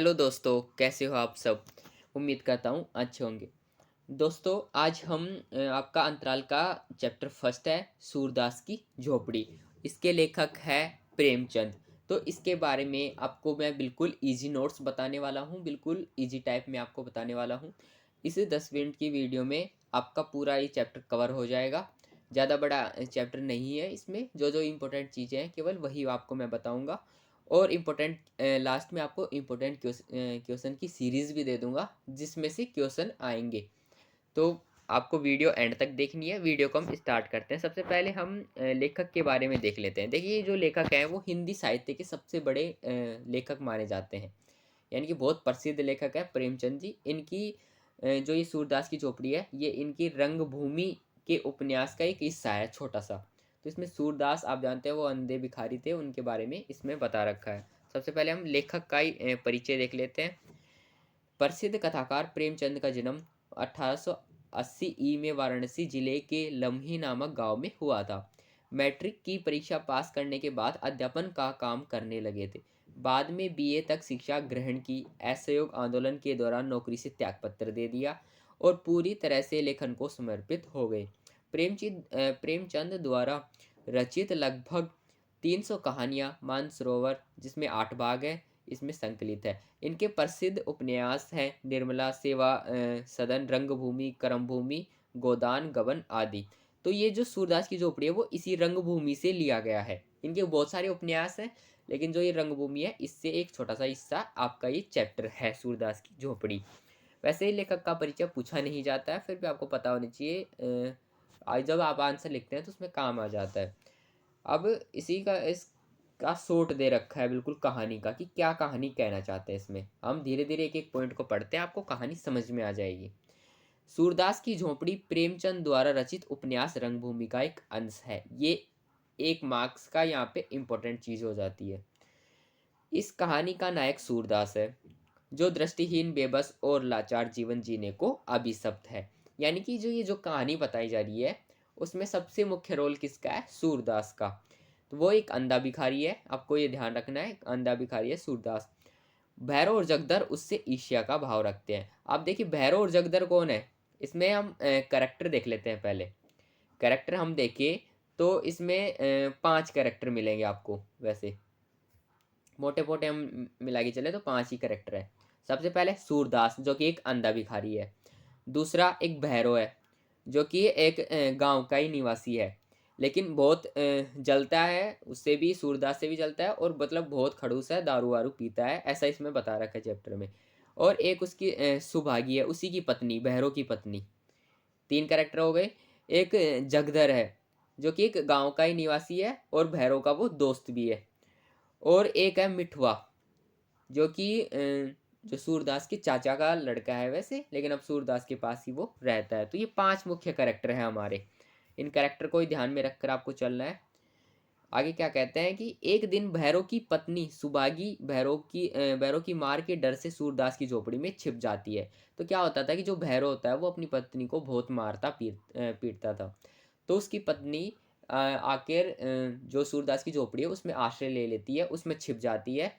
Hello दोस्तों, कैसे हो आप सब। उम्मीद करता हूँ अच्छे होंगे। दोस्तों, आज हम आपका अंतराल का चैप्टर फर्स्ट है, सूरदास की झोपड़ी। इसके लेखक है प्रेमचंद। तो इसके बारे में आपको मैं बिल्कुल इजी नोट्स बताने वाला हूँ, बिल्कुल इजी टाइप में आपको बताने वाला हूँ। इस 10 मिनट की वीडियो में आपका पूरा ये चैप्टर कवर हो जाएगा। ज़्यादा बड़ा चैप्टर नहीं है, इसमें जो जो इम्पोर्टेंट चीज़ें हैं केवल वही आपको मैं बताऊँगा। और इम्पोर्टेंट लास्ट में आपको इम्पोर्टेंट क्वेश्चन की सीरीज़ भी दे दूंगा, जिसमें से क्वेश्चन आएंगे। तो आपको वीडियो एंड तक देखनी है। वीडियो को हम स्टार्ट करते हैं। सबसे पहले हम लेखक के बारे में देख लेते हैं। देखिए, जो लेखक हैं वो हिंदी साहित्य के सबसे बड़े लेखक माने जाते हैं, यानी कि बहुत प्रसिद्ध लेखक है प्रेमचंद जी। इनकी जो ये सूरदास की झोपड़ी है, ये इनकी रंगभूमि के उपन्यास का एक हिस्सा है, छोटा सा। तो इसमें सूरदास, आप जानते हैं, वो अंधे भिखारी थे, उनके बारे में इसमें बता रखा है। सबसे पहले हम लेखक का ही परिचय देख लेते हैं। प्रसिद्ध कथाकार प्रेमचंद का जन्म 1880 में वाराणसी जिले के लम्ही नामक गांव में हुआ था। मैट्रिक की परीक्षा पास करने के बाद अध्यापन का काम करने लगे थे। बाद में बीए तक शिक्षा ग्रहण की। असहयोग आंदोलन के दौरान नौकरी से त्यागपत्र दे दिया और पूरी तरह से लेखन को समर्पित हो गए। प्रेमचंद द्वारा रचित लगभग 300 कहानियाँ मानसरोवर, जिसमें 8 भाग हैं, इसमें संकलित है। इनके प्रसिद्ध उपन्यास हैं निर्मला, सेवा सदन, रंगभूमि, कर्मभूमि, गोदान, गबन आदि। तो ये जो सूरदास की झोपड़ी है वो इसी रंगभूमि से लिया गया है। इनके बहुत सारे उपन्यास हैं, लेकिन जो ये रंगभूमि है इससे एक छोटा सा हिस्सा आपका ये चैप्टर है, सूरदास की झोपड़ी। वैसे ही लेखक का परिचय पूछा नहीं जाता है, फिर भी आपको पता होना चाहिए। जब आप आंसर लिखते हैं तो उसमें काम आ जाता है। अब इसी का इसका शॉर्ट दे रखा है बिल्कुल कहानी का, कि क्या कहानी कहना चाहते हैं इसमें। हम धीरे धीरे एक एक पॉइंट को पढ़ते हैं, आपको कहानी समझ में आ जाएगी। सूरदास की झोपड़ी प्रेमचंद द्वारा रचित उपन्यास रंगभूमि का एक अंश है। ये 1 मार्क्स का यहाँ पे इम्पोर्टेंट चीज हो जाती है। इस कहानी का नायक सूरदास है, जो दृष्टिहीन, बेबस और लाचार जीवन जीने को अभिशप्त है। यानी कि जो कहानी बताई जा रही है, उसमें सबसे मुख्य रोल किसका है? सूरदास का। तो वो एक अंधा भिखारी है, आपको ये ध्यान रखना है, अंधा भिखारी है सूरदास। भैरव और जगदर उससे ईर्ष्या का भाव रखते हैं। आप देखिए, भैरव और जगदर कौन है? इसमें हम कैरेक्टर देख लेते हैं पहले। कैरेक्टर हम देखें तो इसमें 5 कैरेक्टर मिलेंगे आपको। वैसे मोटे मोटे हम मिला के चले तो 5 ही कैरेक्टर है। सबसे पहले सूरदास, जो कि एक अंधा भिखारी है। दूसरा एक भैरव है, जो कि एक गांव का ही निवासी है, लेकिन बहुत जलता है, उससे भी, सूरदास से भी जलता है, और मतलब बहुत खड़ूस है, दारू वारू पीता है, ऐसा इसमें बता रखा है चैप्टर में। और एक उसकी सुभागी है, उसी की पत्नी, भैरव की पत्नी। 3 कैरेक्टर हो गए। एक जगदर है, जो कि एक गांव का ही निवासी है और भैरव का वो दोस्त भी है। और एक है मिठुआ, जो कि जो सूरदास के चाचा का लड़का है वैसे, लेकिन अब सूरदास के पास ही वो रहता है। तो ये 5 मुख्य कैरेक्टर हैं हमारे। इन कैरेक्टर को ही ध्यान में रखकर आपको चलना है। आगे क्या कहते हैं कि एक दिन भैरव की पत्नी सुबागी भैरव की मार के डर से सूरदास की झोपड़ी में छिप जाती है। तो क्या होता था कि जो भैरव होता है वो अपनी पत्नी को बहुत मारता पीटता था। तो उसकी पत्नी आखिर जो सूरदास की झोपड़ी है उसमें आश्रय ले लेती है, उसमें छिप जाती है,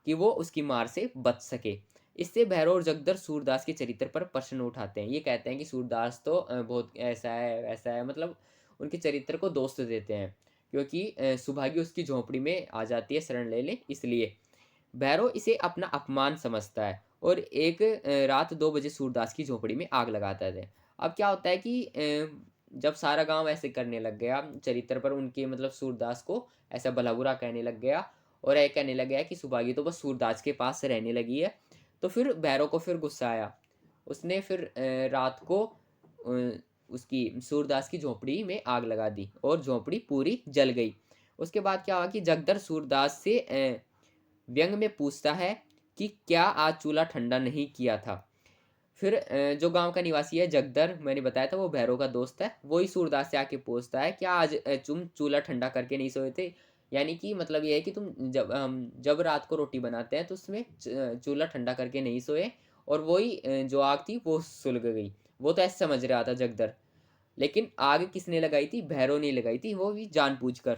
कि वो उसकी मार से बच सके। इससे भैरव और जगदर सूरदास के चरित्र पर प्रश्न उठाते हैं। ये कहते हैं कि सूरदास तो बहुत ऐसा है वैसा है, मतलब उनके चरित्र को दोस्त देते हैं, क्योंकि सुभागी उसकी झोपड़ी में आ जाती है शरण ले ले, इसलिए। भैरव इसे अपना अपमान समझता है और एक रात 2 बजे सूरदास की झोपड़ी में आग लगाता है। अब क्या होता है कि जब सारा गांव ऐसे करने लग गया चरित्र पर उनके, मतलब सूरदास को ऐसा भला बुरा कहने लग गया, और यह कहने लग गया कि सुभागी तो बस सूरदास के पास रहने लगी है, तो फिर भैरव को फिर गुस्सा आया। उसने फिर रात को उसकी सूरदास की झोपड़ी में आग लगा दी और झोपड़ी पूरी जल गई। उसके बाद क्या हुआ कि जगदर सूरदास से व्यंग में पूछता है कि क्या आज चूल्हा ठंडा नहीं किया था। फिर जो गांव का निवासी है जगदर, मैंने बताया था वो भैरव का दोस्त है, वो ही सूरदास से आके पूछता है क्या आज तुम चूल्हा ठंडा करके नहीं सोए थे। यानी कि मतलब ये है कि तुम जब रात को रोटी बनाते हैं तो उसमें चूल्हा ठंडा करके नहीं सोए, और वही जो आग थी वो सुलग गई। वो तो ऐसे समझ रहा था जगदर, लेकिन आग किसने लगाई थी? भैरव ने लगाई थी, वो भी जानबूझकर।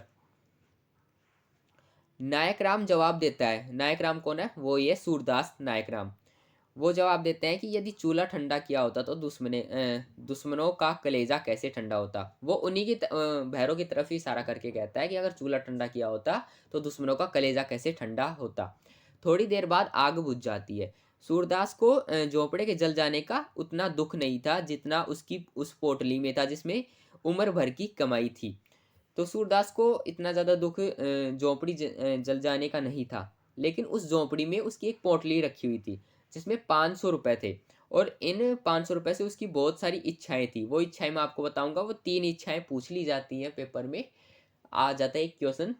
नायक राम जवाब देता है, नायक राम कौन है, वो ये सूरदास नायक राम। वो जवाब देते हैं कि यदि चूल्हा ठंडा किया होता तो दुश्मनों का कलेजा कैसे ठंडा होता। वो भैरव की तरफ ही इशारा करके कहता है कि अगर चूल्हा ठंडा किया होता तो दुश्मनों का कलेजा कैसे ठंडा होता। थोड़ी देर बाद आग बुझ जाती है। सूरदास को झोंपड़े के जल जाने का उतना दुख नहीं था जितना उसकी उस पोटली में था जिसमें उम्र भर की कमाई थी। तो सूरदास को इतना ज़्यादा दुख जल जाने का नहीं था, लेकिन उस झोंपड़ी में उसकी एक पोटली रखी हुई थी जिसमें 500 रुपए थे। और इन 500 रुपए से उसकी बहुत सारी इच्छाएं थी। वो इच्छाएं मैं आपको बताऊंगा। वो 3 इच्छाएं पूछ ली जाती हैं, पेपर में आ जाता है एक क्वेश्चन।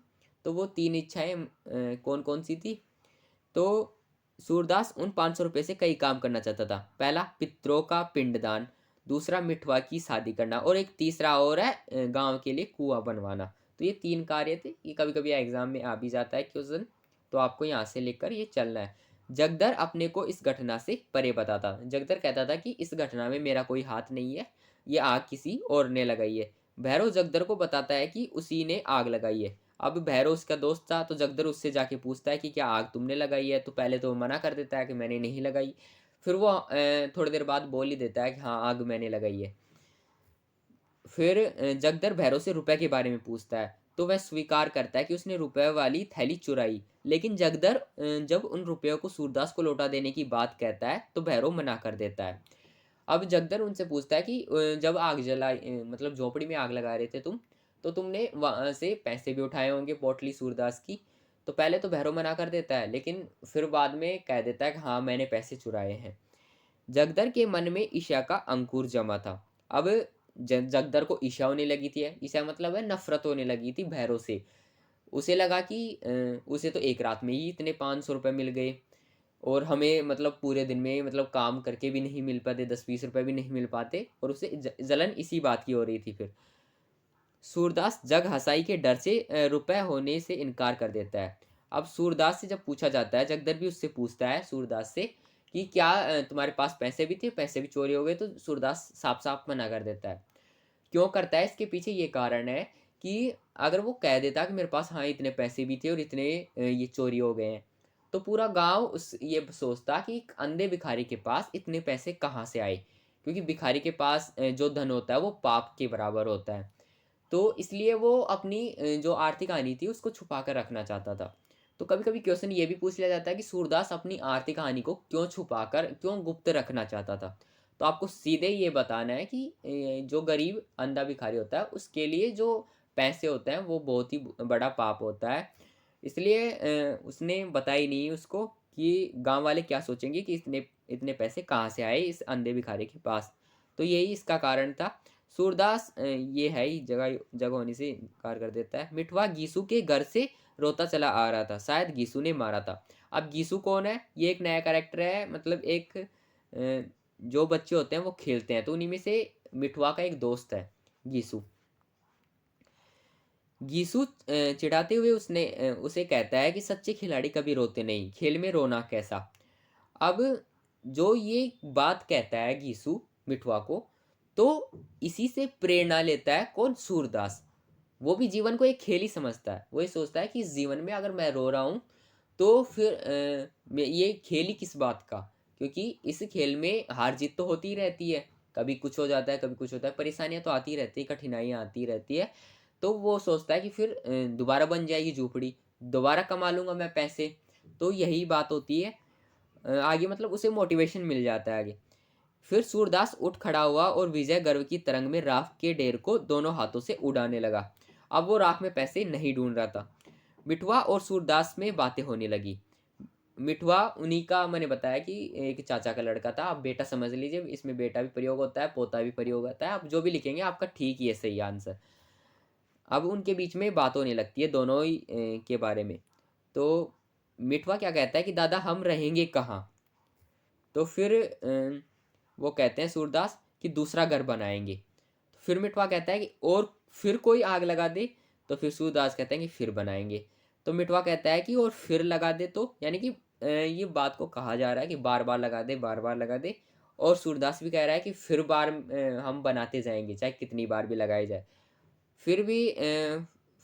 तो वो 3 इच्छाएं कौन कौन सी थी। तो सूरदास उन 500 रुपये से कई काम करना चाहता था। पहला, पितरों का पिंडदान। दूसरा, मिठवा की शादी करना। और एक तीसरा और है, गांव के लिए कुआं बनवाना। तो ये 3 कार्य थे। ये कभी कभी एग्जाम में आ भी जाता है क्वेश्चन। तो आपको यहाँ से लेकर ये चलना है। जगदर अपने को इस घटना से परे बताता। जगदर कहता था कि इस घटना में मेरा कोई हाथ नहीं है, ये आग किसी और ने लगाई है। भैरव जगदर को बताता है कि उसी ने आग लगाई है। अब भैरव उसका दोस्त था, तो जगदर उससे जाके पूछता है कि क्या आग तुमने लगाई है। तो पहले तो वो मना कर देता है कि मैंने नहीं लगाई। फिर वो थोड़ी देर बाद बोल ही देता है कि हाँ, आग मैंने लगाई है। फिर जगदर भैरव से रुपए के बारे में पूछता है, तो वह स्वीकार करता है कि उसने रुपए वाली थैली चुराई। लेकिन जगदर जब उन रुपयों को सूरदास को लौटा देने की बात कहता है तो भैरव मना कर देता है। अब जगदर उनसे पूछता है कि जब मतलब झोपड़ी में आग लगा रहे थे तुम, तो तुमने वहाँ से पैसे भी उठाए होंगे पोटली सूरदास की। तो पहले तो भैरव मना कर देता है, लेकिन फिर बाद में कह देता है कि हाँ, मैंने पैसे चुराए हैं। जगदर के मन में ईर्ष्या का अंकुर जमा था। अब जगदर को ईर्ष्या होने लगी थी। ईर्ष्या मतलब है नफरत होने लगी थी भैरव से। उसे लगा कि उसे तो एक रात में ही इतने 500 रुपये मिल गए, और हमें मतलब पूरे दिन में मतलब काम करके भी नहीं मिल पाते, 10-20 रुपए भी नहीं मिल पाते। और उसे जलन इसी बात की हो रही थी। फिर सूरदास जग हसाई के डर से रुपए होने से इनकार कर देता है। अब सूरदास से जब पूछा जाता है, जगदर भी उससे पूछता है सूरदास से कि क्या तुम्हारे पास पैसे भी थे, पैसे भी चोरी हो गए। तो सूरदास साफ साफ मना कर देता है। क्यों करता है, इसके पीछे ये कारण है कि अगर वो कह देता कि मेरे पास हाँ इतने पैसे भी थे और इतने ये चोरी हो गए हैं, तो पूरा गांव उस ये सोचता कि एक अंधे भिखारी के पास इतने पैसे कहाँ से आए। क्योंकि भिखारी के पास जो धन होता है वो पाप के बराबर होता है। तो इसलिए वो अपनी जो आर्थिक हानि थी उसको छुपा कर रखना चाहता था। तो कभी कभी क्वेश्चन ये भी पूछ लिया जाता है कि सूरदास अपनी आर्थिक हानि को क्यों छुपाकर, क्यों गुप्त रखना चाहता था। तो आपको सीधे ये बताना है कि जो गरीब अंधा भिखारी होता है उसके लिए जो पैसे होते हैं वो बहुत ही बड़ा पाप होता है। इसलिए उसने बताई नहीं उसको कि गांव वाले क्या सोचेंगे कि इतने इतने पैसे कहाँ से आए इस अंधे भिखारी के पास। तो यही इसका कारण था। सूरदास ये है ही जगह जगह होने से इनकार कर देता है। मिठवा गीसू के घर से रोता चला आ रहा था, शायद गीसू ने मारा था। अब गीसू कौन है, ये एक नया कैरेक्टर है। मतलब एक जो बच्चे होते हैं वो खेलते हैं, तो उन्हीं में से मिठवा का एक दोस्त है गीसू। गीसू चिढ़ाते हुए उसे कहता है कि सच्चे खिलाड़ी कभी रोते नहीं, खेल में रोना कैसा। अब जो ये बात कहता है गीसू मिठवा को, तो इसी से प्रेरणा लेता है कौन, सूरदास। वो भी जीवन को एक खेल ही समझता है। वो ये सोचता है कि इस जीवन में अगर मैं रो रहा हूँ तो फिर ये खेल ही किस बात का। क्योंकि इस खेल में हार जीत तो होती ही रहती है, कभी कुछ हो जाता है कभी कुछ होता है, परेशानियां तो आती रहती है, कठिनाइयां आती रहती है। तो वो सोचता है कि फिर दोबारा बन जाएगी झोपड़ी, दोबारा कमा लूंगा मैं पैसे। तो यही बात होती है आगे, मतलब उसे मोटिवेशन मिल जाता है आगे। फिर सूरदास उठ खड़ा हुआ और विजय गर्व की तरंग में राख के ढेर को दोनों हाथों से उड़ाने लगा। अब वो राख में पैसे नहीं ढूंढ रहा था। मिठवा और सूरदास में बातें होने लगी। मिठवा उन्हीं का, मैंने बताया कि एक चाचा का लड़का था। आप बेटा समझ लीजिए, इसमें बेटा भी प्रयोग होता है, पोता भी प्रयोग होता है। आप जो भी लिखेंगे आपका ठीक ही है, सही आंसर। अब उनके बीच में बात होने लगती है दोनों ही के बारे में। तो मिठवा क्या कहता है कि दादा हम रहेंगे कहाँ। तो फिर वो कहते हैं सूरदास कि दूसरा घर बनाएंगे। तो फिर मिठवा कहता है कि और फिर कोई आग लगा दे। तो फिर सूरदास कहते हैं कि फिर बनाएंगे। तो मिठवा कहता है कि और फिर लगा दे, तो यानी कि ये बात को कहा जा रहा है कि बार बार लगा दे, बार बार लगा दे। और सूरदास भी कह रहा है कि फिर बार हम बनाते जाएंगे, चाहे कितनी बार भी लगाई जाए। फिर भी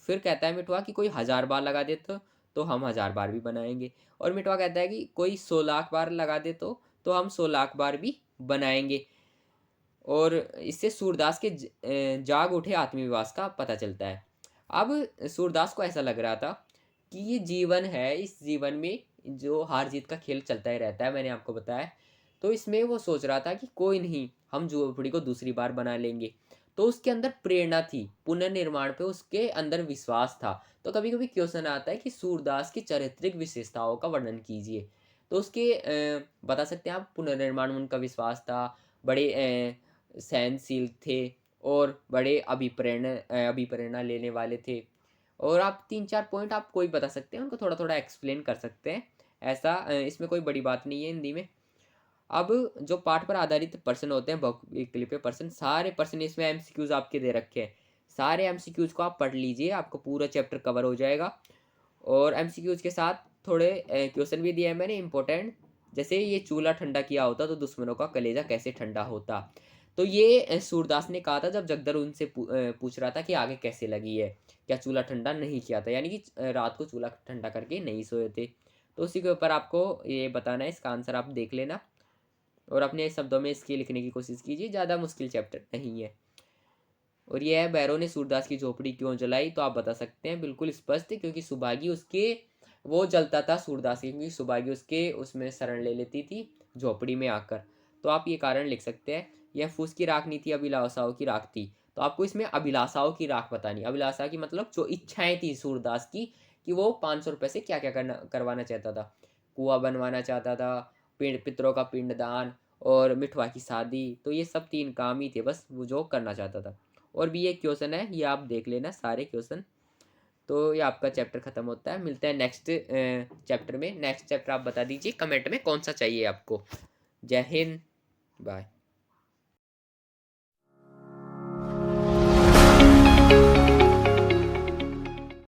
फिर कहता है मिठवा कि कोई 1000 बार लगा दे। तो हम 1000 बार भी बनाएंगे। और मिटवा कहता है कि कोई 100 लाख बार लगा दे तो हम 100 लाख बार भी बनाएंगे। और इससे सूरदास के जाग उठे आत्मविश्वास का पता चलता है। अब सूरदास को ऐसा लग रहा था कि ये जीवन है, इस जीवन में जो हार जीत का खेल चलता ही रहता है, मैंने आपको बताया। तो इसमें वो सोच रहा था कि कोई नहीं, हम झोपड़ी को दूसरी बार बना लेंगे। तो उसके अंदर प्रेरणा थी, पुनर्निर्माण पे उसके अंदर विश्वास था। तो कभी कभी क्वेश्चन आता है कि सूरदास की चारित्रिक विशेषताओं का वर्णन कीजिए। तो उसके बता सकते हैं आप, पुनर्निर्माण में उनका विश्वास था, बड़े सहनशील थे, और बड़े अभिप्रेरणा लेने वाले थे। और आप 3-4 पॉइंट आप कोई बता सकते हैं, उनको थोड़ा थोड़ा एक्सप्लेन कर सकते हैं। ऐसा इसमें कोई बड़ी बात नहीं है हिंदी में। अब जो पाठ पर आधारित प्रश्न होते हैं, बहुविकल्पीय पे प्रश्न, सारे प्रश्न इसमें एमसीक्यूज आपके दे रखे हैं। सारे एमसीक्यूज को आप पढ़ लीजिए, आपको पूरा चैप्टर कवर हो जाएगा। और एमसीक्यूज के साथ थोड़े क्वेश्चन भी दिए हैं मैंने इंपॉर्टेंट, जैसे ये चूल्हा ठंडा किया होता तो दुश्मनों का कलेजा कैसे ठंडा होता। तो ये सूरदास ने कहा था जब जगदर उनसे पूछ रहा था कि आगे कैसे लगी है, क्या चूल्हा ठंडा नहीं किया था, यानी कि रात को चूल्हा ठंडा करके नहीं सोए थे। तो उसी के ऊपर आपको ये बताना है, इसका आंसर आप देख लेना और अपने शब्दों में इसकी लिखने की कोशिश कीजिए, ज़्यादा मुश्किल चैप्टर नहीं है। और यह है, भैरव ने सूरदास की झोपड़ी क्यों जलाई, तो आप बता सकते हैं बिल्कुल स्पष्ट, क्योंकि सुभागी उसके वो जलता था सूरदास की, क्योंकि सुभागी उसके उसमें शरण ले लेती थी झोपड़ी में आकर। तो आप ये कारण लिख सकते हैं। यह फूस की राख नहीं थी, अभिलाषाओं की राख थी। तो आपको इसमें अभिलाषाओं की राख बतानी। अभिलाषा की मतलब जो इच्छाएं थी सूरदास की, कि वो 500 रुपये से क्या क्या करवाना चाहता था। कुआं बनवाना चाहता था, पितरों का पिंडदान, और मिठवा की शादी। तो ये सब 3 काम ही थे बस वो जो करना चाहता था। और भी एक क्वेश्चन है, ये आप देख लेना सारे क्वेश्चन। तो ये आपका चैप्टर खत्म होता है। मिलते हैं नेक्स्ट चैप्टर में। नेक्स्ट चैप्टर आप बता दीजिए कमेंट में कौन सा चाहिए आपको। जय हिंद, बाय।